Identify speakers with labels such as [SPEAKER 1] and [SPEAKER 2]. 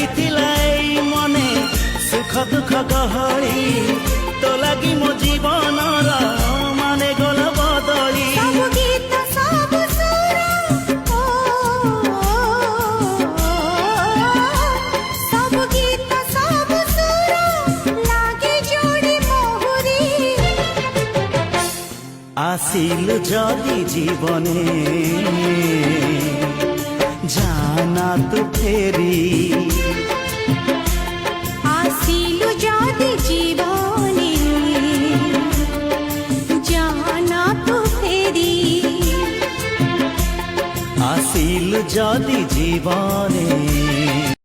[SPEAKER 1] ଲାଗିଥିଲା ଏଇ ମନେ ସୁଖ ଦୁଃଖ ଗହଳି ତୋ ଲାଗି ମୋ ଜୀବନର ମାନେ ଗଲ ବଦଳି
[SPEAKER 2] ସବୁ ଗୀତ ସବୁ ସୁର ସବୁ ଗୀତ ସବୁ ସୁର ଲାଗେ ଯୋଡ଼ି ମୋହରି
[SPEAKER 1] ଆସିଲୁ ଯଦି ଜୀବନେ জানা তু ফেরি
[SPEAKER 2] আসিলু যদি জীবনে জানা তো ফেরি
[SPEAKER 1] আসিলু যদি জীবনে